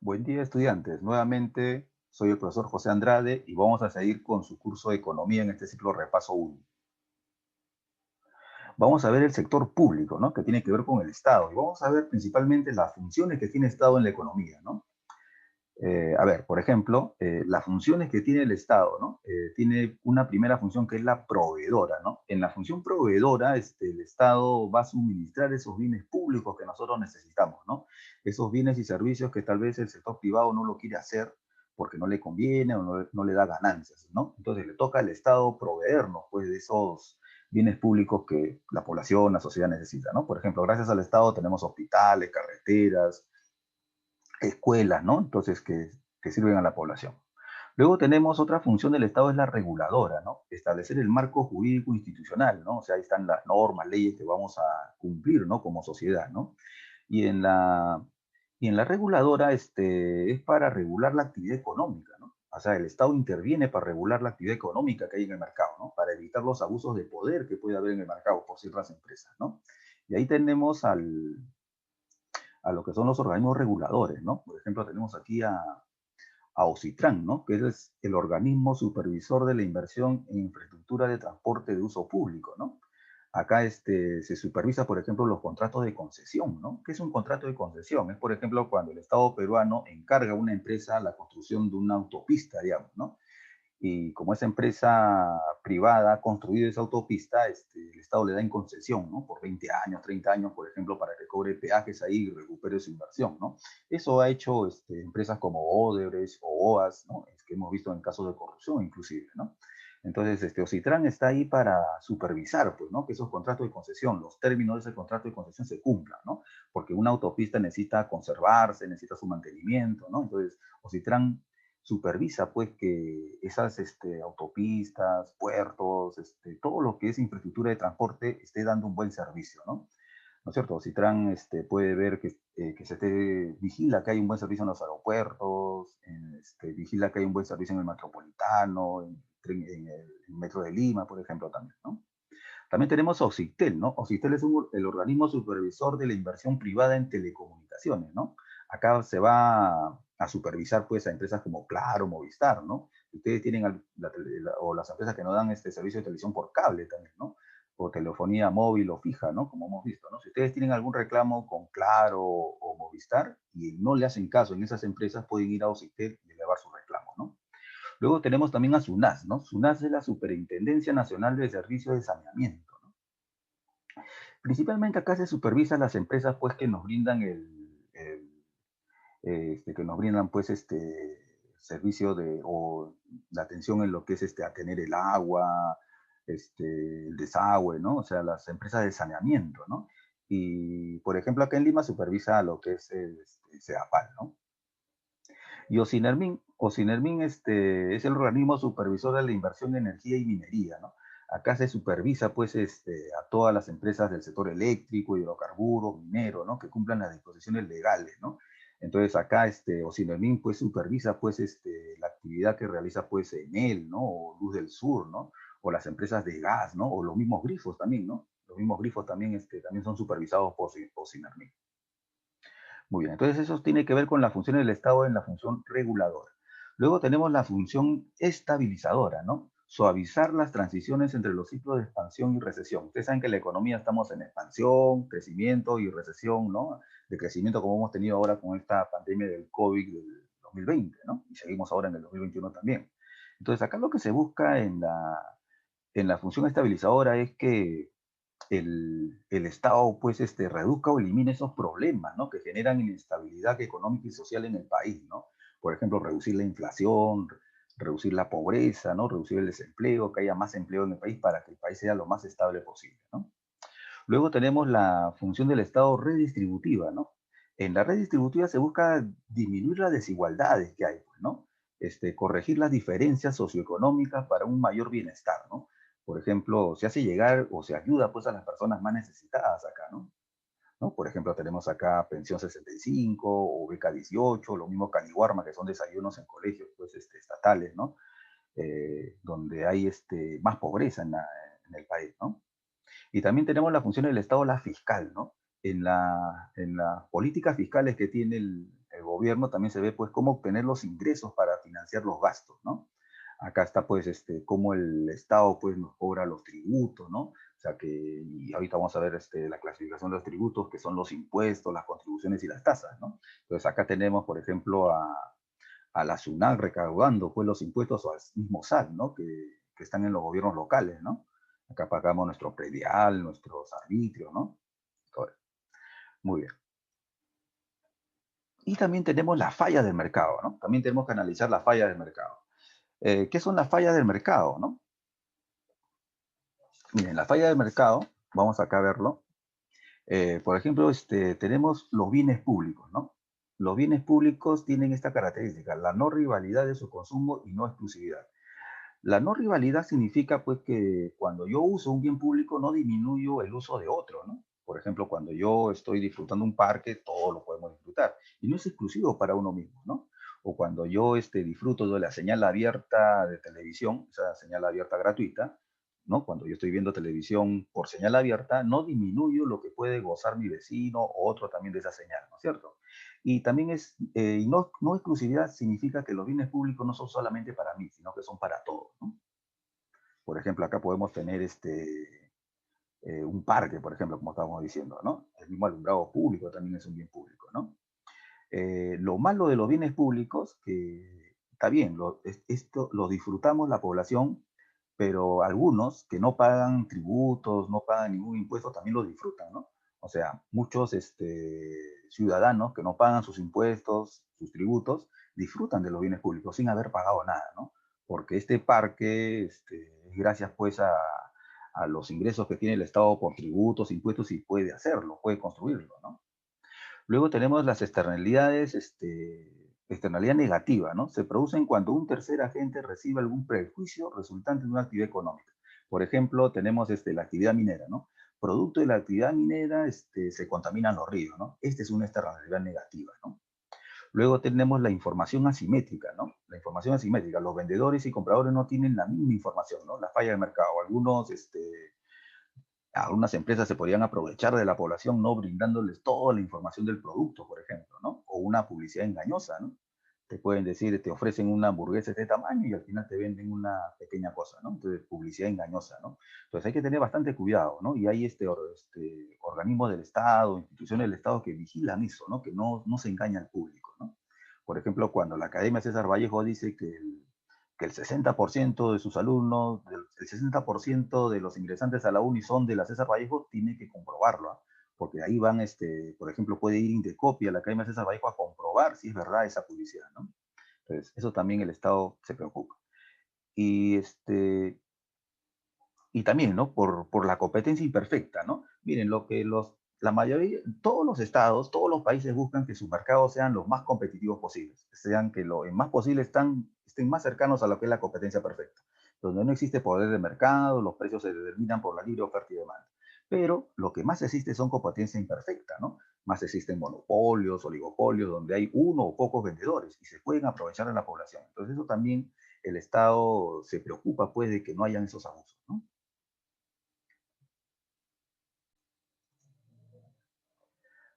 Buen día, estudiantes. Nuevamente soy el profesor José Andrade y vamos a seguir con su curso de Economía en este ciclo Repaso 1. Vamos a ver el sector público, ¿no? Que tiene que ver con el Estado. Y vamos a ver principalmente las funciones que tiene el Estado en la economía, ¿no? A ver, por ejemplo, las funciones que tiene el Estado, ¿no? Tiene una primera función que es la proveedora, ¿no? En la función proveedora, el Estado va a suministrar esos bienes públicos que nosotros necesitamos, ¿no? Esos bienes y servicios que tal vez el sector privado no lo quiere hacer porque no le conviene o no le da ganancias, ¿no? Entonces le toca al Estado proveernos, pues, de esos bienes públicos que la población, la sociedad necesita, ¿no? Por ejemplo, gracias al Estado tenemos hospitales, carreteras, escuelas, ¿no? Entonces, que sirven a la población. Luego tenemos otra función del Estado, es la reguladora, ¿no? Establecer el marco jurídico institucional, ¿no? O sea, ahí están las normas, leyes que vamos a cumplir, ¿no? Como sociedad, ¿no? Y en la, y en la reguladora es para regular la actividad económica, ¿no? O sea, el Estado interviene para regular la actividad económica que hay en el mercado, ¿no? Para evitar los abusos de poder que puede haber en el mercado por ciertas empresas, ¿no? Y ahí tenemos a lo que son los organismos reguladores, ¿no? Por ejemplo, tenemos aquí a OCITRAN, ¿no? Que es el organismo supervisor de la inversión en infraestructura de transporte de uso público, ¿no? Acá se supervisa, por ejemplo, los contratos de concesión, ¿no? ¿Qué es un contrato de concesión? Es, por ejemplo, cuando el Estado peruano encarga a una empresa la construcción de una autopista, digamos, ¿no? Y como esa empresa privada ha construido esa autopista, el Estado le da en concesión, ¿no? Por 20 años, 30 años, por ejemplo, para que cobre peajes ahí y recupere su inversión, ¿no? Eso ha hecho empresas como Odebrecht o OAS, ¿no? Es que hemos visto en casos de corrupción inclusive, ¿no? Entonces, Ocitran está ahí para supervisar, pues, ¿no? Que esos contratos de concesión, los términos de ese contrato de concesión se cumplan, ¿no? Porque una autopista necesita conservarse, necesita su mantenimiento, ¿no? Entonces, Ocitran supervisa pues que esas autopistas, puertos, todo lo que es infraestructura de transporte esté dando un buen servicio, ¿no? ¿No es cierto? Citran puede ver que se esté, vigila que hay un buen servicio en los aeropuertos, vigila que hay un buen servicio en el metropolitano, en el metro de Lima, por ejemplo, también, ¿no? También tenemos Occitel, ¿no? Occitel es el organismo supervisor de la inversión privada en telecomunicaciones, ¿no? Acá se va a supervisar, pues, a empresas como Claro, Movistar, ¿no? Ustedes tienen, o las empresas que no dan este servicio de televisión por cable también, ¿no? O telefonía móvil o fija, ¿no? Como hemos visto, ¿no? Si ustedes tienen algún reclamo con Claro o Movistar y no le hacen caso en esas empresas, pueden ir a Occitel y elevar su reclamo, ¿no? Luego tenemos también a SUNAS, ¿no? SUNAS es la Superintendencia Nacional de Servicios de Saneamiento, ¿no? Principalmente acá se supervisa las empresas pues que nos brindan que nos brindan pues servicio o la atención en lo que es a tener el agua, el desagüe, ¿no? O sea, las empresas de saneamiento, ¿no? Y por ejemplo acá en Lima supervisa lo que es CEAPAL, ¿no? Y Ocinermin es el organismo supervisor de la inversión en energía y minería, ¿no? Acá se supervisa, pues, a todas las empresas del sector eléctrico, hidrocarburos, minero, ¿no? Que cumplan las disposiciones legales, ¿no? Entonces, acá, Ocinermin, pues, supervisa, pues, la actividad que realiza, pues, Enel, ¿no? O Luz del Sur, ¿no? O las empresas de gas, ¿no? O los mismos grifos también, ¿no? Los mismos grifos también, también son supervisados por Ocinermin. Muy bien, entonces eso tiene que ver con la función del Estado en la función reguladora. Luego tenemos la función estabilizadora, ¿no? Suavizar las transiciones entre los ciclos de expansión y recesión. Ustedes saben que en la economía estamos en expansión, crecimiento y recesión, ¿no? De crecimiento como hemos tenido ahora con esta pandemia del COVID del 2020, ¿no? Y seguimos ahora en el 2021 también. Entonces acá lo que se busca en la función estabilizadora es que el Estado pues reduzca o elimine esos problemas, ¿no? Que generan inestabilidad económica y social en el país, ¿no? Por ejemplo, reducir la inflación, reducir la pobreza, ¿no? Reducir el desempleo, que haya más empleo en el país para que el país sea lo más estable posible, ¿no? Luego tenemos la función del Estado redistributiva, ¿no? En la redistributiva se busca disminuir las desigualdades que hay, pues, ¿no? Corregir las diferencias socioeconómicas para un mayor bienestar, ¿no? Por ejemplo, se hace llegar o se ayuda pues a las personas más necesitadas acá, ¿no? ¿No? Por ejemplo, tenemos acá Pensión 65 o Beca 18, lo mismo Caliwarma, que son desayunos en colegios pues, estatales, ¿no? Donde hay más pobreza en el país, ¿no? Y también tenemos la función del Estado, la fiscal, ¿no? En las políticas fiscales que tiene el gobierno gobierno también se ve pues cómo obtener los ingresos para financiar los gastos, ¿no? Acá está pues cómo el Estado pues nos cobra los tributos, ¿no? O sea que, y ahorita vamos a ver la clasificación de los tributos, que son los impuestos, las contribuciones y las tasas, ¿no? Entonces acá tenemos, por ejemplo, a la SUNAT recaudando pues los impuestos o al mismo SAT, ¿no? Que están en los gobiernos locales, ¿no? Acá pagamos nuestro predial, nuestros arbitrios, ¿no? Todo eso. Muy bien. Y también tenemos la falla del mercado, ¿no? También tenemos que analizar la falla del mercado. ¿Qué son las fallas del mercado, no? Miren, la falla del mercado, vamos acá a verlo. Por ejemplo, tenemos los bienes públicos, ¿no? Los bienes públicos tienen esta característica, la no rivalidad de su consumo y no exclusividad. La no rivalidad significa pues que cuando yo uso un bien público no disminuyo el uso de otro, ¿no? Por ejemplo, cuando yo estoy disfrutando un parque, todos lo podemos disfrutar y no es exclusivo para uno mismo, ¿no? O cuando yo disfruto de la señal abierta de televisión, esa señal abierta gratuita, ¿no? Cuando yo estoy viendo televisión por señal abierta, no disminuyo lo que puede gozar mi vecino o otro también de esa señal, ¿no es cierto? Y también y no exclusividad significa que los bienes públicos no son solamente para mí, sino que son para todos, ¿no? Por ejemplo, acá podemos tener un parque, por ejemplo, como estábamos diciendo, ¿no? El mismo alumbrado público también es un bien público, ¿no? Lo malo de los bienes públicos, que está bien, esto lo disfrutamos la población, pero algunos que no pagan tributos, no pagan ningún impuesto, también lo disfrutan, ¿no? O sea, muchos ciudadanos que no pagan sus impuestos, sus tributos, disfrutan de los bienes públicos sin haber pagado nada, ¿no? Porque este parque, es gracias pues a los ingresos que tiene el Estado por tributos, impuestos, y puede hacerlo, puede construirlo, ¿no? Luego tenemos las externalidades, externalidad negativa, ¿no? Se producen cuando un tercer agente recibe algún perjuicio resultante de una actividad económica. Por ejemplo, tenemos la actividad minera, ¿no? Producto de la actividad minera se contaminan los ríos, ¿no? Esta es una externalidad negativa, ¿no? Luego tenemos la información asimétrica, ¿no? La información asimétrica. Los vendedores y compradores no tienen la misma información, ¿no? La falla del mercado. Algunas empresas se podrían aprovechar de la población no brindándoles toda la información del producto, por ejemplo, ¿no? O una publicidad engañosa, ¿no? Te pueden decir, te ofrecen una hamburguesa de este tamaño y al final te venden una pequeña cosa, ¿no? Entonces, publicidad engañosa, ¿no? Entonces hay que tener bastante cuidado, ¿no? Y hay organismos del Estado, instituciones del Estado que vigilan eso, ¿no? Que no se engaña al público, ¿no? Por ejemplo, cuando la Academia César Vallejo dice que el 60% de sus alumnos, el 60% de los ingresantes a la UNI son de la César Vallejo, tiene que comprobarlo, ¿ah? Porque ahí van, por ejemplo, puede ir Indecopy a la Academia César Vallejo a comprobar si es verdad esa publicidad, ¿no? Entonces, eso también el Estado se preocupa. Y, y también, ¿no? Por la competencia imperfecta, ¿no? Miren, la mayoría, todos los estados, todos los países buscan que sus mercados sean los más competitivos posibles, sean que lo en más posible estén más cercanos a lo que es la competencia perfecta, donde no existe poder de mercado, los precios se determinan por la libre oferta y demanda. Pero lo que más existe son competencia imperfecta, ¿no? Más existen monopolios, oligopolios, donde hay uno o pocos vendedores y se pueden aprovechar de la población. Entonces eso también el Estado se preocupa, pues, de que no hayan esos abusos, ¿no?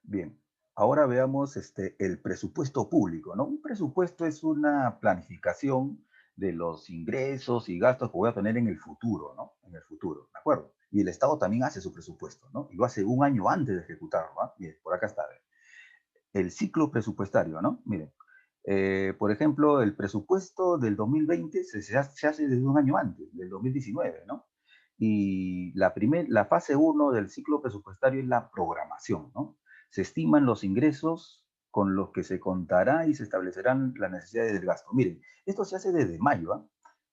Bien, ahora veamos el presupuesto público, ¿no? Un presupuesto es una planificación de los ingresos y gastos que voy a tener en el futuro, ¿no? En el futuro, ¿de acuerdo? Y el Estado también hace su presupuesto, ¿no? Y lo hace un año antes de ejecutarlo, ¿no? Bien, por acá está, a ver. El ciclo presupuestario, ¿no? Miren, por ejemplo, el presupuesto del 2020 se hace desde un año antes, del 2019, ¿no? Y la fase uno del ciclo presupuestario es la programación, ¿no? Se estiman los ingresos con los que se contará y se establecerán las necesidades del gasto. Miren, esto se hace desde mayo, ¿ah?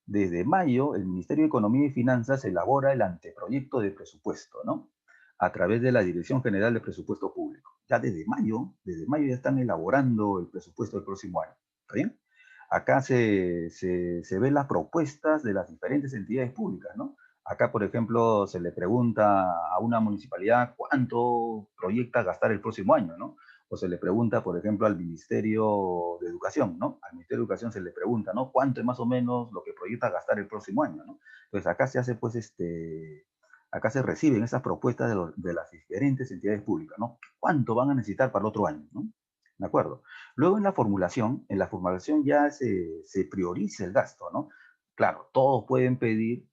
Desde mayo, el Ministerio de Economía y Finanzas elabora el anteproyecto de presupuesto, ¿no? A través de la Dirección General de Presupuesto Público. Ya desde mayo ya están elaborando el presupuesto del próximo año. ¿Está bien? Acá se ven las propuestas de las diferentes entidades públicas, ¿no? Acá, por ejemplo, se le pregunta a una municipalidad cuánto proyecta gastar el próximo año, ¿no? O se le pregunta, por ejemplo, al Ministerio de Educación, ¿no? Al Ministerio de Educación se le pregunta, ¿no? ¿Cuánto es más o menos lo que proyecta gastar el próximo año, ¿no? Entonces acá se hace, pues, acá se reciben esas propuestas de las diferentes entidades públicas, ¿no? ¿Cuánto van a necesitar para el otro año, ¿no? ¿De acuerdo? Luego en la formulación ya se prioriza el gasto, ¿no? Claro, todos pueden pedir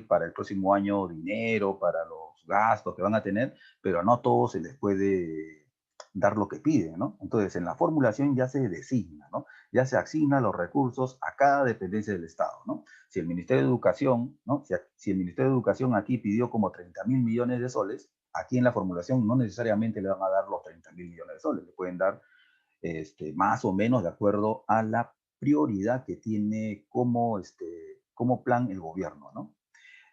para el próximo año dinero, para los gastos que van a tener, pero no a todos se les puede dar lo que piden, ¿no? Entonces, en la formulación ya se designa, ¿no? Ya se asigna los recursos a cada dependencia del Estado, ¿no? Si el Ministerio de Educación, ¿no? Si el Ministerio de Educación aquí pidió como 30.000 millones de soles, aquí en la formulación no necesariamente le van a dar los 30.000 millones de soles, le pueden dar más o menos de acuerdo a la prioridad que tiene como plan el gobierno, ¿no?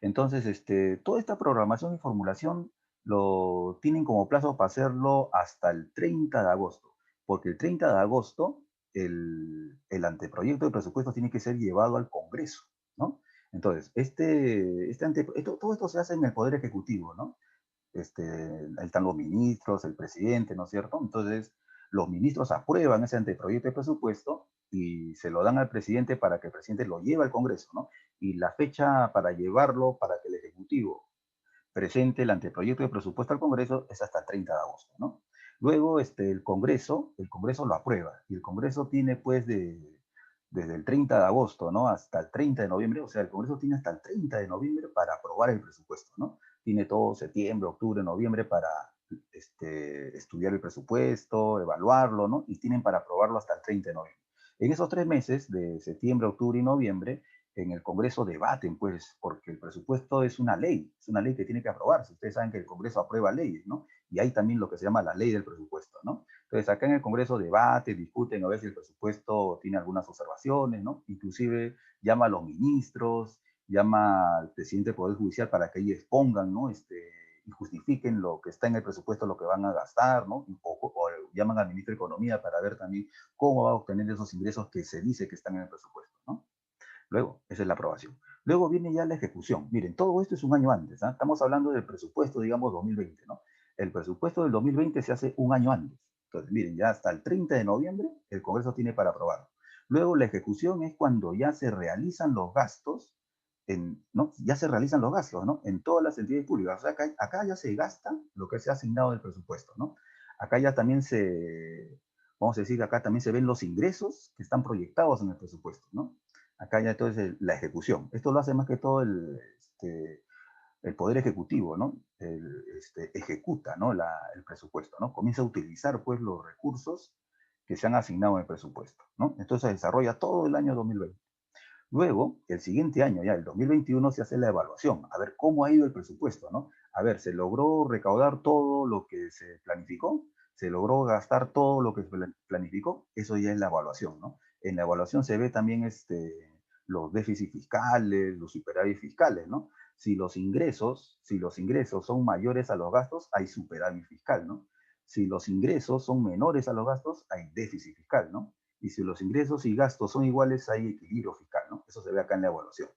Entonces, toda esta programación y formulación lo tienen como plazo para hacerlo hasta el 30 de agosto, porque el 30 de agosto el anteproyecto de presupuesto tiene que ser llevado al Congreso, ¿no? Entonces, todo esto se hace en el Poder Ejecutivo, ¿no? Ahí están los ministros, el presidente, ¿no es cierto? Entonces, los ministros aprueban ese anteproyecto de presupuesto y se lo dan al presidente para que el presidente lo lleve al Congreso, ¿no? Y la fecha para llevarlo, para que el Ejecutivo presente el anteproyecto de presupuesto al Congreso es hasta el 30 de agosto, ¿no? Luego, el Congreso lo aprueba y el Congreso tiene, pues, desde el 30 de agosto, ¿no? Hasta el 30 de noviembre, o sea, el Congreso tiene hasta el 30 de noviembre para aprobar el presupuesto, ¿no? Tiene todo septiembre, octubre, noviembre para estudiar el presupuesto, evaluarlo, ¿no? Y tienen para aprobarlo hasta el 30 de noviembre. En esos 3 meses, de septiembre, octubre y noviembre, en el Congreso debaten, pues, porque el presupuesto es una ley que tiene que aprobarse. Ustedes saben que el Congreso aprueba leyes, ¿no? Y hay también lo que se llama la ley del presupuesto, ¿no? Entonces, acá en el Congreso debate, discuten a ver si el presupuesto tiene algunas observaciones, ¿no? Inclusive llama a los ministros, llama al presidente del Poder Judicial para que ellos expongan, ¿no? Y justifiquen lo que está en el presupuesto, lo que van a gastar, ¿no? O llaman al ministro de Economía para ver también cómo va a obtener esos ingresos que se dice que están en el presupuesto, ¿no? Luego, esa es la aprobación. Luego viene ya la ejecución. Miren, todo esto es un año antes, ¿ah? Estamos hablando del presupuesto, digamos, 2020, ¿no? El presupuesto del 2020 se hace un año antes. Entonces, miren, ya hasta el 30 de noviembre el Congreso tiene para aprobarlo. Luego, la ejecución es cuando ya se realizan los gastos, ¿no? Ya se realizan los gastos, ¿no? En todas las entidades públicas. O sea, acá ya se gasta lo que se ha asignado del presupuesto, ¿no? Acá ya también vamos a decir que acá también se ven los ingresos que están proyectados en el presupuesto, ¿no? Acá ya entonces la ejecución. Esto lo hace más que todo el Poder Ejecutivo, ¿no? Ejecuta, ¿no? El presupuesto, ¿no? Comienza a utilizar, pues, los recursos que se han asignado en el presupuesto, ¿no? Entonces se desarrolla todo el año 2020. Luego, el siguiente año, ya el 2021, se hace la evaluación, a ver cómo ha ido el presupuesto, ¿no? A ver, ¿se logró recaudar todo lo que se planificó? ¿Se logró gastar todo lo que se planificó? Eso ya es la evaluación, ¿no? En la evaluación se ve también los déficits fiscales, los superávit fiscales, ¿no? Si los ingresos son mayores a los gastos, hay superávit fiscal, ¿no? Si los ingresos son menores a los gastos, hay déficit fiscal, ¿no? Y si los ingresos y gastos son iguales, hay equilibrio fiscal, ¿no? Eso se ve acá en la evaluación.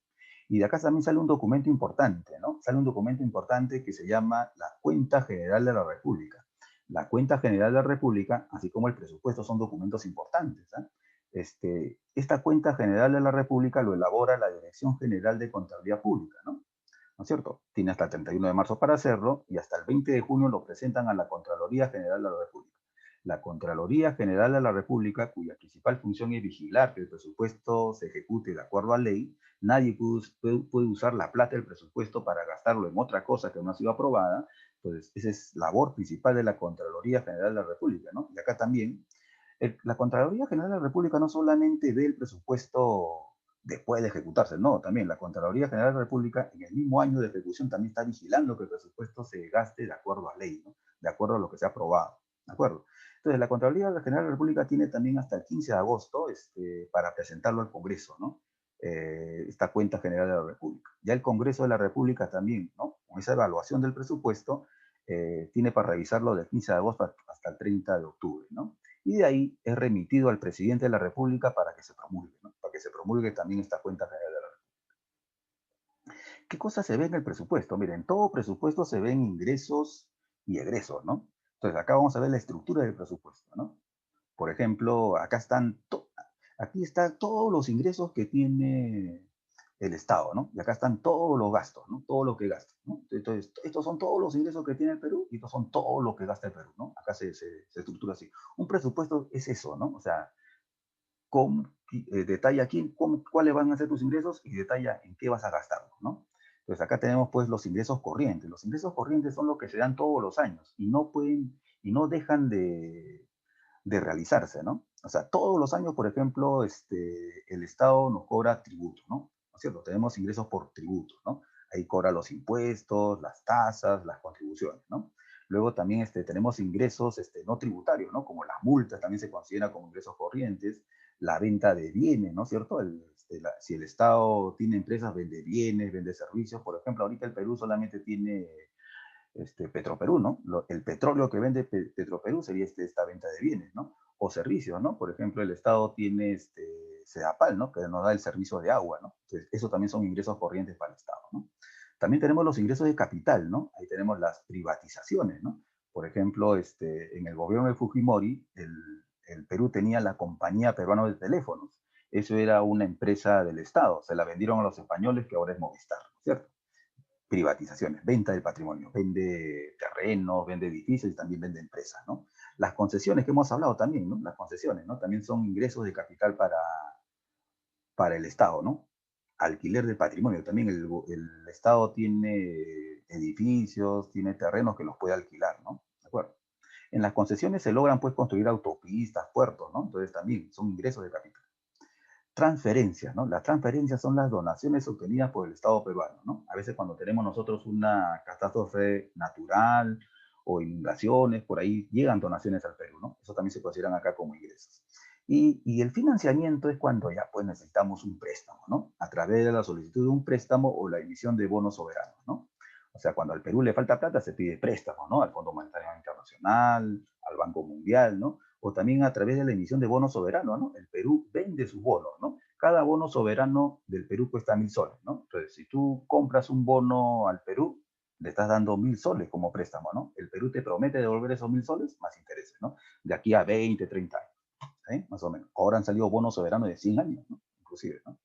Y de acá también sale un documento importante, ¿no? Sale un documento importante que se llama la Cuenta General de la República. La Cuenta General de la República, así como el presupuesto, son documentos importantes, ¿eh? Esta Cuenta General de la República lo elabora la Dirección General de Contabilidad Pública, ¿no? ¿No es cierto? Tiene hasta el 31 de marzo para hacerlo y hasta el 20 de junio lo presentan a la Contraloría General de la República. La Contraloría General de la República, cuya principal función es vigilar que el presupuesto se ejecute de acuerdo a ley, nadie puede usar la plata del presupuesto para gastarlo en otra cosa que no ha sido aprobada. Entonces, esa es labor principal de la Contraloría General de la República, ¿no? Y acá también, la Contraloría General de la República no solamente ve el presupuesto después de ejecutarse, no, también la Contraloría General de la República en el mismo año de ejecución también está vigilando que el presupuesto se gaste de acuerdo a ley, ¿no? De acuerdo a lo que se ha aprobado, ¿de acuerdo? Entonces, la Contraloría General de la República tiene también hasta el 15 de agosto para presentarlo al Congreso, ¿no? Esta cuenta general de la República. Ya el Congreso de la República también, ¿no? Con esa evaluación del presupuesto, tiene para revisarlo del 15 de agosto hasta el 30 de octubre, ¿no? Y de ahí es remitido al presidente de la República para que se promulgue, ¿no? Para que se promulgue también esta cuenta general de la República. ¿Qué cosas se ve en el presupuesto? Miren, en todo presupuesto se ven ingresos y egresos, ¿no? Entonces, acá vamos a ver la estructura del presupuesto, ¿no? Por ejemplo, aquí están todos los ingresos que tiene el Estado, ¿no? Y acá están todos los gastos, ¿no? Todo lo que gasta, ¿no? Entonces, estos son todos los ingresos que tiene el Perú y estos son todo lo que gasta el Perú, ¿no? Acá se estructura así. Un presupuesto es eso, ¿no? O sea, detalla cuáles van a ser tus ingresos y detalla en qué vas a gastarlo, ¿no? Entonces acá tenemos pues los ingresos corrientes. Los ingresos corrientes son los que se dan todos los años y no pueden y no dejan de realizarse, ¿no? O sea, todos los años, por ejemplo, el Estado nos cobra tributo, ¿no? ¿No es cierto? Tenemos ingresos por tributos, ¿no? Ahí cobra los impuestos, las tasas, las contribuciones, ¿no? Luego también tenemos ingresos no tributarios, ¿no? Como las multas también se consideran como ingresos corrientes, la venta de bienes, ¿no es cierto? Si el Estado tiene empresas, vende bienes, vende servicios. Por ejemplo, ahorita el Perú solamente tiene Petroperú, ¿no? El petróleo que vende Petroperú sería esta venta de bienes, ¿no? O servicios, ¿no? Por ejemplo, el Estado tiene Sedapal, ¿no? Que nos da el servicio de agua, ¿no? Entonces, eso también son ingresos corrientes para el Estado, ¿no? También tenemos los ingresos de capital, ¿no? Ahí tenemos las privatizaciones, ¿no? Por ejemplo, en el gobierno de Fujimori, el Perú tenía la Compañía Peruana de Teléfonos. Eso era una empresa del Estado. Se la vendieron a los españoles, que ahora es Movistar, ¿no es cierto? Privatizaciones, venta del patrimonio, vende terrenos, vende edificios y también vende empresas, ¿no? Las concesiones que hemos hablado también, ¿no? Las concesiones, ¿no? También son ingresos de capital para el Estado, ¿no? Alquiler de patrimonio, también el Estado tiene edificios, tiene terrenos que los puede alquilar, ¿no? ¿De acuerdo? En las concesiones se logran, pues, construir autopistas, puertos, ¿no? Entonces también son ingresos de capital. Transferencias, ¿no? Las transferencias son las donaciones obtenidas por el Estado peruano, ¿no? A veces cuando tenemos nosotros una catástrofe natural o inundaciones, por ahí llegan donaciones al Perú, ¿no? Eso también se consideran acá como ingresos. Y el financiamiento es cuando ya pues necesitamos un préstamo, ¿no? A través de la solicitud de un préstamo o la emisión de bonos soberanos, ¿no? O sea, cuando al Perú le falta plata, se pide préstamo, ¿no? Al Fondo Monetario Internacional, al Banco Mundial, ¿no? O también a través de la emisión de bonos soberanos, ¿no? El Perú vende sus bonos, ¿no? Cada bono soberano del Perú cuesta 1.000 soles, ¿no? Entonces, si tú compras un bono al Perú, le estás dando 1.000 soles como préstamo, ¿no? El Perú te promete devolver esos 1.000 soles más intereses, ¿no? De aquí a 20, 30 años, ¿eh? Más o menos. Ahora han salido bonos soberanos de 100 años, ¿no? Inclusive, ¿no?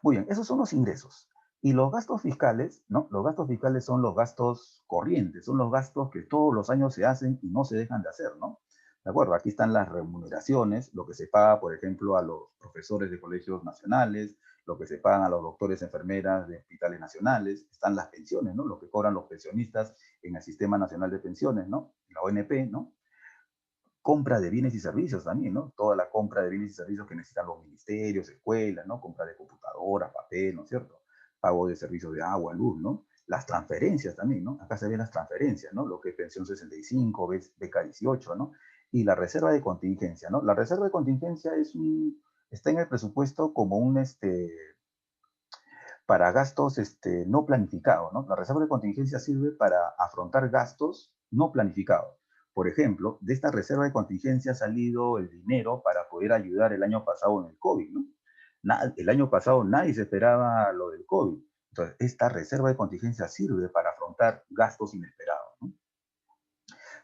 Muy bien, esos son los ingresos. Y los gastos fiscales, ¿no? Los gastos fiscales son los gastos corrientes, son los gastos que todos los años se hacen y no se dejan de hacer, ¿no? De acuerdo, aquí están las remuneraciones, lo que se paga, por ejemplo, a los profesores de colegios nacionales, lo que se pagan a los doctores, enfermeras de hospitales nacionales, están las pensiones, ¿no? Lo que cobran los pensionistas en el Sistema Nacional de Pensiones, ¿no? La ONP, ¿no? Compra de bienes y servicios también, ¿no? Toda la compra de bienes y servicios que necesitan los ministerios, escuelas, ¿no? Compra de computadoras, papel, ¿no es cierto? Pago de servicios de agua, luz, ¿no? Las transferencias también, ¿no? Acá se ven las transferencias, ¿no? Lo que es pensión 65, beca 18, ¿no? Y la reserva de contingencia, ¿no? La reserva de contingencia está en el presupuesto como para gastos no planificados, ¿no? La reserva de contingencia sirve para afrontar gastos no planificados. Por ejemplo, de esta reserva de contingencia ha salido el dinero para poder ayudar el año pasado en el COVID, ¿no? El año pasado nadie se esperaba lo del COVID. Entonces, esta reserva de contingencia sirve para afrontar gastos inesperados, ¿no?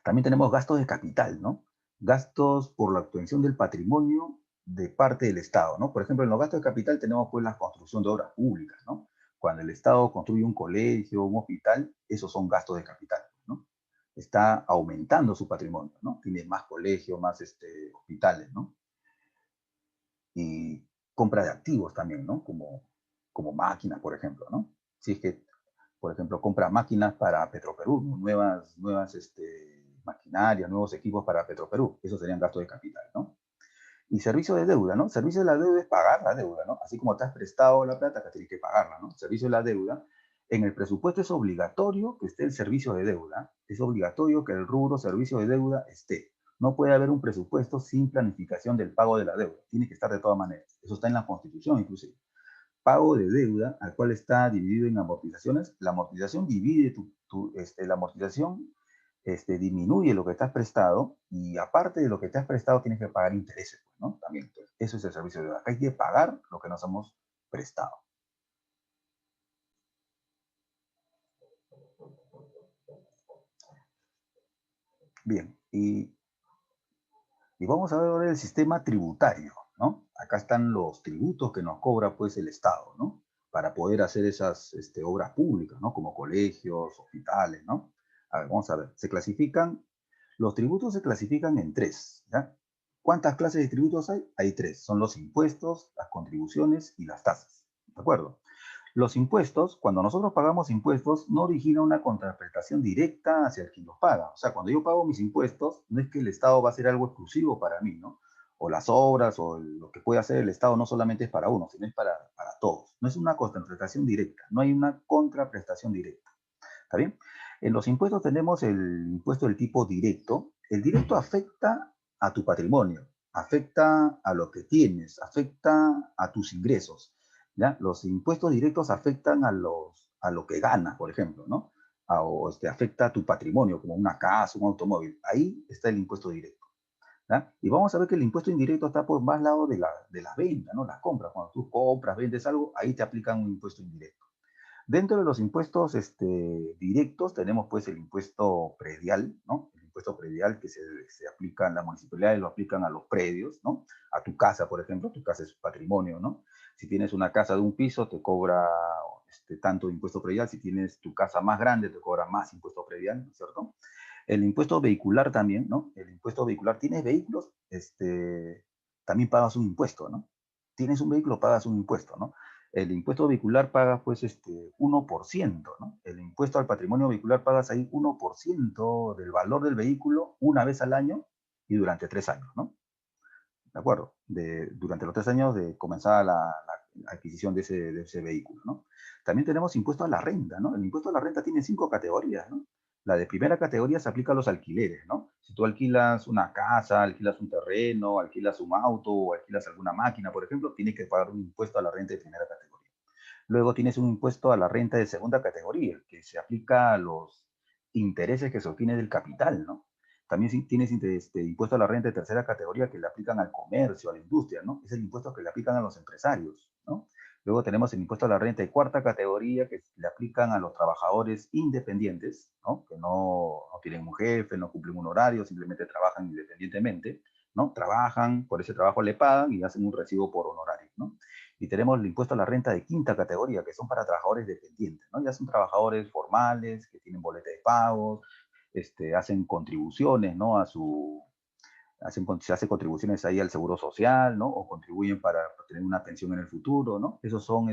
También tenemos gastos de capital, ¿no? Gastos por la obtención del patrimonio de parte del Estado, ¿no? Por ejemplo, en los gastos de capital tenemos pues la construcción de obras públicas, ¿no? Cuando el Estado construye un colegio, un hospital, esos son gastos de capital, ¿no? Está aumentando su patrimonio, ¿no? Tiene más colegios, más hospitales, ¿no? Y compra de activos también, ¿no? Como máquinas, por ejemplo, ¿no? Si es que, por ejemplo, compra máquinas para Petroperú, ¿no? Nuevas maquinarias, nuevos equipos para Petroperú. Esos serían gastos de capital, ¿no? Y servicio de deuda, ¿no? Servicio de la deuda es pagar la deuda, ¿no? Así como te has prestado la plata, que tienes que pagarla, ¿no? Servicio de la deuda. En el presupuesto es obligatorio que esté el servicio de deuda. Es obligatorio que el rubro servicio de deuda esté. No puede haber un presupuesto sin planificación del pago de la deuda. Tiene que estar de todas maneras. Eso está en la Constitución, inclusive. Pago de deuda, al cual está dividido en amortizaciones. La amortización divide la amortización disminuye lo que te has prestado y aparte de lo que te has prestado tienes que pagar intereses, pues, ¿no? También, entonces, eso es el servicio de deuda. Acá hay que pagar lo que nos hemos prestado. Bien, y vamos a ver ahora el sistema tributario, ¿no? Acá están los tributos que nos cobra pues el Estado, ¿no? para poder hacer esas obras públicas, ¿no? Como colegios, hospitales, ¿no? A ver, vamos a ver. Los tributos se clasifican en tres, ¿ya? ¿Cuántas clases de tributos hay? Hay tres. Son los impuestos, las contribuciones y las tasas. ¿De acuerdo? Los impuestos, cuando nosotros pagamos impuestos, no origina una contraprestación directa hacia el quien los paga. O sea, cuando yo pago mis impuestos, no es que el Estado va a hacer algo exclusivo para mí, ¿no? O las obras o lo que puede hacer el Estado no solamente es para uno, sino es para todos. No es una contraprestación directa, no hay una contraprestación directa. ¿Está bien? En los impuestos tenemos el impuesto del tipo directo. El directo afecta a tu patrimonio, afecta a lo que tienes, afecta a tus ingresos. ¿Ya? Los impuestos directos afectan a lo que ganas, por ejemplo, ¿no? Afecta a tu patrimonio, como una casa, un automóvil. Ahí está el impuesto directo. ¿Ya? Y vamos a ver que el impuesto indirecto está por más lado de la venta, ¿no? Las compras. Cuando tú compras, vendes algo, ahí te aplican un impuesto indirecto. Dentro de los impuestos directos tenemos pues el impuesto predial, ¿no? El impuesto predial que se aplica en las municipalidades, lo aplican a los predios, ¿no? A tu casa, por ejemplo, tu casa es patrimonio, ¿no? Si tienes una casa de un piso, te cobra tanto impuesto predial. Si tienes tu casa más grande, te cobra más impuesto predial, ¿no es cierto? El impuesto vehicular también, ¿no? El impuesto vehicular, ¿tienes vehículos? También pagas un impuesto, ¿no? Tienes un vehículo, pagas un impuesto, ¿no? El impuesto vehicular pagas pues 1%, ¿no? El impuesto al patrimonio vehicular pagas ahí 1% del valor del vehículo una vez al año y durante 3 años, ¿no? ¿De acuerdo? Durante los 3 años de comenzar la adquisición de ese vehículo, ¿no? También tenemos impuesto a la renta, ¿no? El impuesto a la renta tiene 5 categorías, ¿no? La de primera categoría se aplica a los alquileres, ¿no? Si tú alquilas una casa, alquilas un terreno, alquilas un auto o alquilas alguna máquina, por ejemplo, tienes que pagar un impuesto a la renta de primera categoría. Luego tienes un impuesto a la renta de segunda categoría, que se aplica a los intereses que se obtienen del capital, ¿no? También tienes impuesto a la renta de tercera categoría que le aplican al comercio, a la industria, ¿no? Es el impuesto que le aplican a los empresarios, ¿no? Luego tenemos el impuesto a la renta de cuarta categoría que le aplican a los trabajadores independientes, ¿no? Que no tienen un jefe, no cumplen un horario, simplemente trabajan independientemente, ¿no? Trabajan, por ese trabajo le pagan y hacen un recibo por honorario, ¿no? Y tenemos el impuesto a la renta de quinta categoría, que son para trabajadores dependientes, ¿no? Ya son trabajadores formales, que tienen boleta de pagos, hacen contribuciones, ¿no? Se hacen contribuciones ahí al seguro social, ¿no? O contribuyen para tener una pensión en el futuro, ¿no? Esos son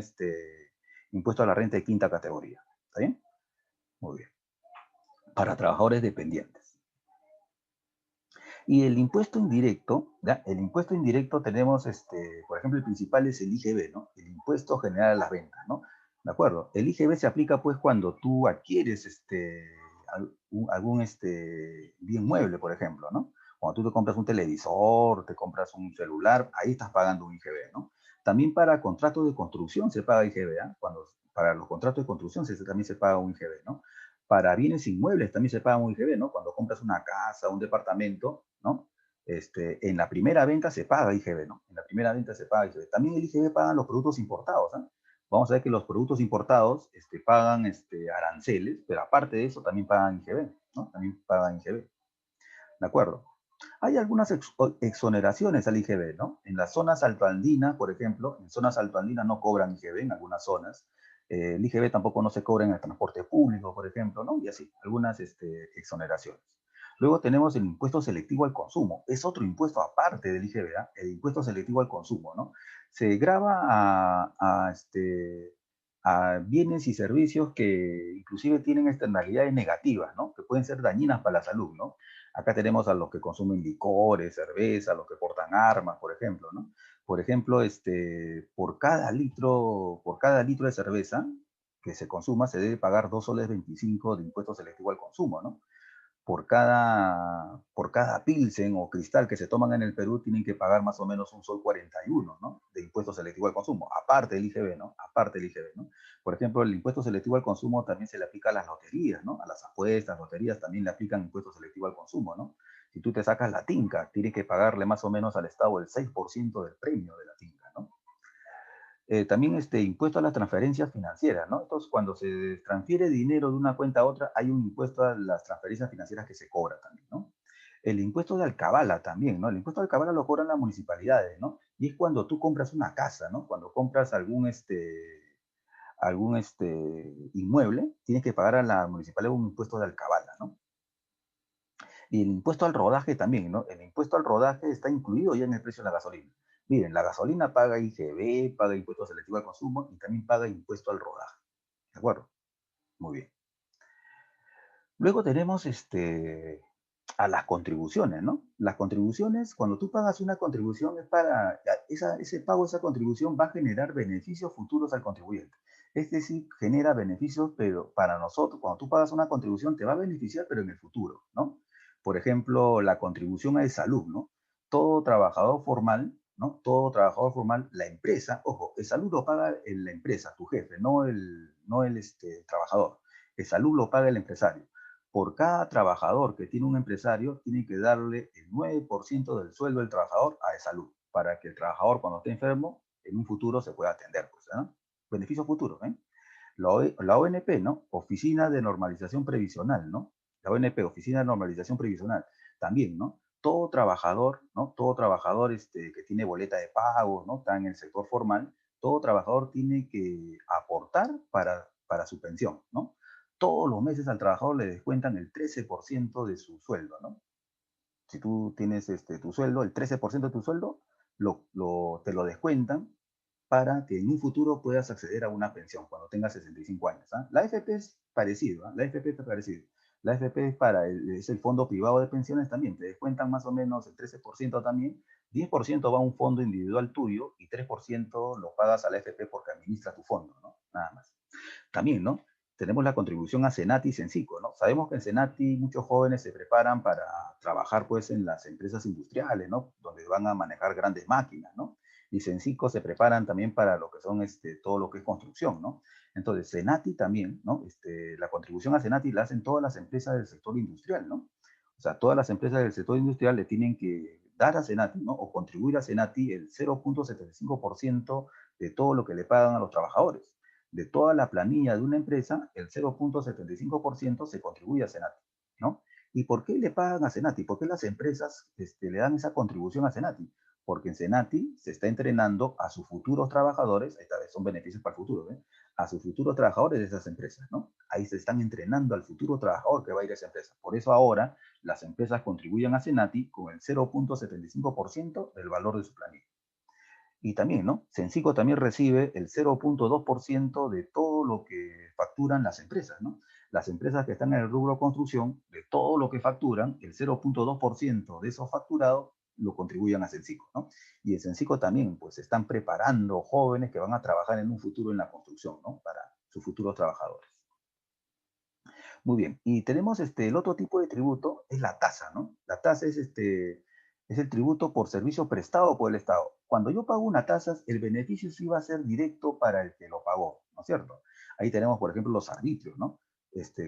impuestos a la renta de quinta categoría. ¿Está bien? Muy bien. Para trabajadores dependientes. Y el impuesto indirecto, ¿ya? El impuesto indirecto tenemos, por ejemplo, el principal es el IGB, ¿no? El impuesto general a las ventas, ¿no? ¿De acuerdo? El IGB se aplica, pues, cuando tú adquieres algún bien mueble, por ejemplo, ¿no? Cuando tú te compras un televisor, te compras un celular, ahí estás pagando un IGB, ¿no? También para contratos de construcción se paga IGB, ¿ah? Para los contratos de construcción también se paga un IGB, ¿no? Para bienes inmuebles también se paga un IGB, ¿no? Cuando compras una casa, un departamento, ¿no? En la primera venta se paga IGB, ¿no? En la primera venta se paga IGB. También el IGB pagan los productos importados, ¿no? Vamos a ver que los productos importados pagan aranceles, pero aparte de eso también pagan IGB, ¿no? También pagan IGB, ¿de acuerdo? Hay algunas exoneraciones al IGB, ¿no? En las zonas altoandinas, por ejemplo, en zonas altoandinas no cobran IGB en algunas zonas. El IGB tampoco no se cobra en el transporte público, por ejemplo, ¿no? Y así, algunas exoneraciones. Luego tenemos el impuesto selectivo al consumo. Es otro impuesto aparte del IGB, ¿eh? El impuesto selectivo al consumo, ¿no? Se grava a bienes y servicios que inclusive tienen externalidades negativas, ¿no? Que pueden ser dañinas para la salud, ¿no? Acá tenemos a los que consumen licores, cerveza, a los que portan armas, por ejemplo, ¿no? Por ejemplo, por cada litro de cerveza que se consuma, se debe pagar 2 soles 25 de impuesto selectivo al consumo, ¿no? Por cada pilsen o cristal que se toman en el Perú, tienen que pagar más o menos 1,41 sol, ¿no? De impuesto selectivo al consumo, aparte del IGB, ¿no? Aparte del IGB, ¿no? Por ejemplo, el impuesto selectivo al consumo también se le aplica a las loterías, ¿no? A las apuestas, loterías también le aplican impuesto selectivo al consumo, ¿no? Si tú te sacas la tinca, tienes que pagarle más o menos al Estado el 6% del premio de la tinca, ¿no? También impuesto a las transferencias financieras, ¿no? Entonces, cuando se transfiere dinero de una cuenta a otra, hay un impuesto a las transferencias financieras que se cobra también, ¿no? El impuesto de alcabala también, ¿no? El impuesto de alcabala lo cobran las municipalidades, ¿no? Y es cuando tú compras una casa, ¿no? Cuando compras algún inmueble, tienes que pagar a la municipalidad un impuesto de alcabala, ¿no? Y el impuesto al rodaje también, ¿no? El impuesto al rodaje está incluido ya en el precio de la gasolina. Miren, la gasolina paga IGB, paga impuesto selectivo al consumo y también paga impuesto al rodaje. ¿De acuerdo? Muy bien. Luego tenemos a las contribuciones, ¿no? Las contribuciones, cuando tú pagas una contribución, es para, ese pago, esa contribución va a generar beneficios futuros al contribuyente. Es decir, genera beneficios, pero para nosotros, cuando tú pagas una contribución, te va a beneficiar, pero en el futuro, ¿no? Por ejemplo, la contribución a salud, ¿no? Todo trabajador formal, ¿no? Todo trabajador formal, la empresa, ojo, el salud lo paga la empresa, tu jefe, no el trabajador. El salud lo paga el empresario. Por cada trabajador que tiene un empresario, tiene que darle el 9% del sueldo del trabajador a salud, para que el trabajador cuando esté enfermo, en un futuro se pueda atender, pues, ¿no? Beneficios futuros, ¿eh? La ONP, ¿no? Oficina de Normalización Previsional, ¿no? La ONP, Oficina de Normalización Previsional, también, ¿no? Todo trabajador, ¿no? Todo trabajador que tiene boleta de pagos, ¿no? Está en el sector formal, todo trabajador tiene que aportar para su pensión, ¿no? Todos los meses al trabajador le descuentan el 13% de su sueldo, ¿no? Si tú tienes tu sueldo, el 13% de tu sueldo, te lo descuentan para que en un futuro puedas acceder a una pensión cuando tengas 65 años. ¿Ah? La AFP es parecido, ¿ah? La AFP es parecido. La AFP es el fondo privado de pensiones también, te descuentan más o menos el 13% también, 10% va a un fondo individual tuyo y 3% lo pagas a la AFP porque administra tu fondo, ¿no? Nada más. También, ¿no? Tenemos la contribución a Senati y Sensico, ¿no? Sabemos que en Senati muchos jóvenes se preparan para trabajar, pues, en las empresas industriales, ¿no? Donde van a manejar grandes máquinas, ¿no? Y Sensico se preparan también para lo que son, todo lo que es construcción, ¿no? Entonces, Senati también, ¿no? La contribución a Senati la hacen todas las empresas del sector industrial, ¿no? O sea, todas las empresas del sector industrial le tienen que dar a Senati, ¿no? O contribuir a Senati el 0,75% de todo lo que le pagan a los trabajadores. De toda la planilla de una empresa, el 0,75% se contribuye a Senati, ¿no? ¿Y por qué le pagan a Senati? ¿Por qué las empresas le dan esa contribución a Senati? Porque en Senati se está entrenando a sus futuros trabajadores, esta vez son beneficios para el futuro, ¿eh? A sus futuros trabajadores de esas empresas, ¿no? Ahí se están entrenando al futuro trabajador que va a ir a esa empresa. Por eso ahora las empresas contribuyen a Senati con el 0,75% del valor de su planilla. Y también, ¿no? Sensico también recibe el 0,2% de todo lo que facturan las empresas, ¿no? Las empresas que están en el rubro construcción, de todo lo que facturan, el 0,2% de esos facturados lo contribuyen a Sensico, ¿no? Y en Sensico también, pues, se están preparando jóvenes que van a trabajar en un futuro en la construcción, ¿no? Para sus futuros trabajadores. Muy bien. Y tenemos el otro tipo de tributo, es la tasa, ¿no? La tasa es el tributo por servicio prestado por el Estado. Cuando yo pago una tasa, el beneficio sí va a ser directo para el que lo pagó, ¿no es cierto? Ahí tenemos, por ejemplo, los arbitrios, ¿no?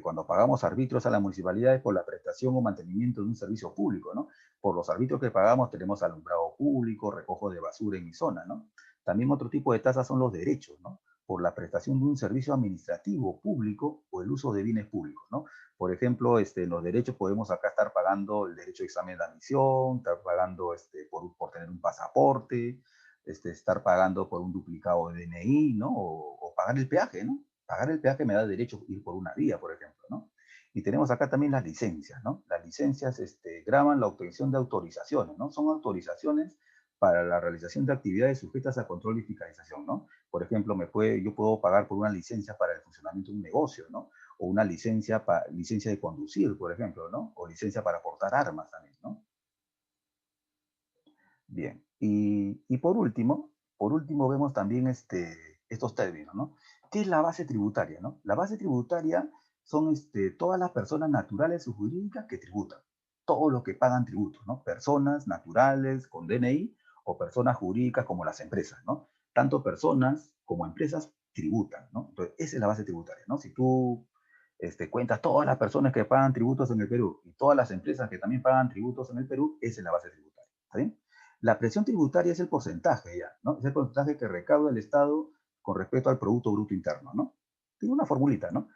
Cuando pagamos arbitrios a las municipalidades por la prestación o mantenimiento de un servicio público, ¿no? Por los arbitrios que pagamos tenemos alumbrado público, recojo de basura en mi zona, ¿no? También otro tipo de tasas son los derechos, ¿no? Por la prestación de un servicio administrativo público o el uso de bienes públicos, ¿no? Por ejemplo, en los derechos podemos acá estar pagando el derecho de examen de admisión, estar pagando por tener un pasaporte, estar pagando por un duplicado de DNI, ¿no? O pagar el peaje, ¿no? Pagar el peaje me da derecho a ir por una vía, por ejemplo, ¿no? Y tenemos acá también las licencias, ¿no? Las licencias graban la obtención de autorizaciones, ¿no? Son autorizaciones para la realización de actividades sujetas a control y fiscalización, ¿no? Por ejemplo, yo puedo pagar por una licencia para el funcionamiento de un negocio, ¿no? O una licencia de conducir, por ejemplo, ¿no? O licencia para portar armas también, ¿no? Bien. Y por último vemos también estos términos, ¿no? ¿Qué es la base tributaria, no? La base tributaria son todas las personas naturales o jurídicas que tributan, todos los que pagan tributos, ¿no? Personas naturales con DNI o personas jurídicas como las empresas, ¿no? Tanto personas como empresas tributan, ¿no? Entonces, esa es la base tributaria, ¿no? Si tú cuentas todas las personas que pagan tributos en el Perú y todas las empresas que también pagan tributos en el Perú, esa es la base tributaria, ¿está bien? La presión tributaria es el porcentaje ya, ¿no? Es el porcentaje que recauda el Estado con respecto al Producto Bruto Interno, ¿no? Tiene una formulita, ¿no?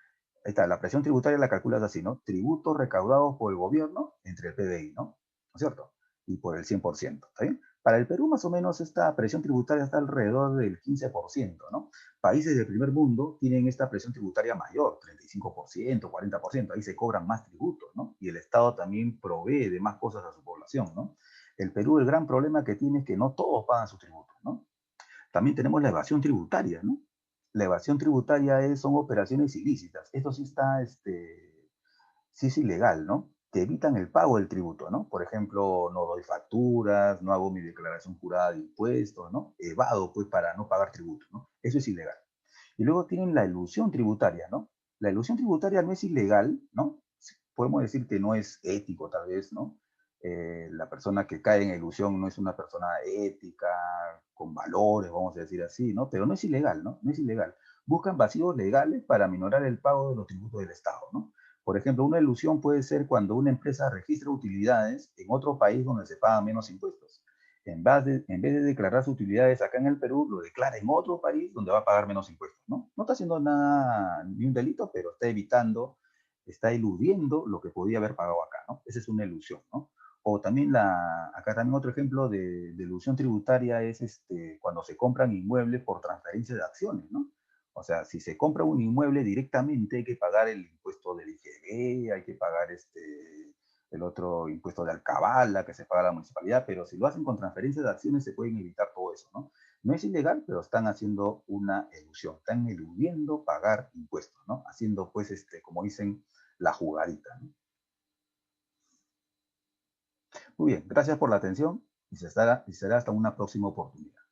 Ahí está, la presión tributaria la calculas así, ¿no? Tributos recaudados por el gobierno entre el PBI, ¿no? ¿No es cierto? Y por el 100%, ¿está bien? Para el Perú, más o menos, esta presión tributaria está alrededor del 15%, ¿no? Países del primer mundo tienen esta presión tributaria mayor, 35%, 40%, ahí se cobran más tributos, ¿no? Y el Estado también provee de más cosas a su población, ¿no? El Perú, el gran problema que tiene es que no todos pagan sus tributos, ¿no? También tenemos la evasión tributaria, ¿no? La evasión tributaria son operaciones ilícitas. Esto sí está, sí es ilegal, ¿no? Te evitan el pago del tributo, ¿no? Por ejemplo, no doy facturas, no hago mi declaración jurada de impuestos, ¿no? Evado, pues, para no pagar tributo, ¿no? Eso es ilegal. Y luego tienen la elusión tributaria, ¿no? La elusión tributaria no es ilegal, ¿no? Podemos decir que no es ético, tal vez, ¿no? La persona que cae en ilusión no es una persona ética, con valores, vamos a decir así, ¿no? Pero no es ilegal, ¿no? No es ilegal. Buscan vacíos legales para minorar el pago de los tributos del Estado, ¿no? Por ejemplo, una ilusión puede ser cuando una empresa registra utilidades en otro país donde se pagan menos impuestos. En vez de declarar sus utilidades acá en el Perú, lo declara en otro país donde va a pagar menos impuestos, ¿no? No está haciendo nada, ni un delito, pero está evitando, está eludiendo lo que podía haber pagado acá, ¿no? Esa es una ilusión, ¿no? O también acá también otro ejemplo de ilusión tributaria es cuando se compran inmuebles por transferencia de acciones, ¿no? O sea, si se compra un inmueble directamente hay que pagar el impuesto del IGB, hay que pagar el otro impuesto de alcabala que se paga a la municipalidad, pero si lo hacen con transferencia de acciones se pueden evitar todo eso, ¿no? No es ilegal, pero están haciendo una elusión, están eludiendo pagar impuestos, ¿no? Haciendo, pues, como dicen, la jugarita, ¿no? Muy bien, gracias por la atención y será hasta una próxima oportunidad.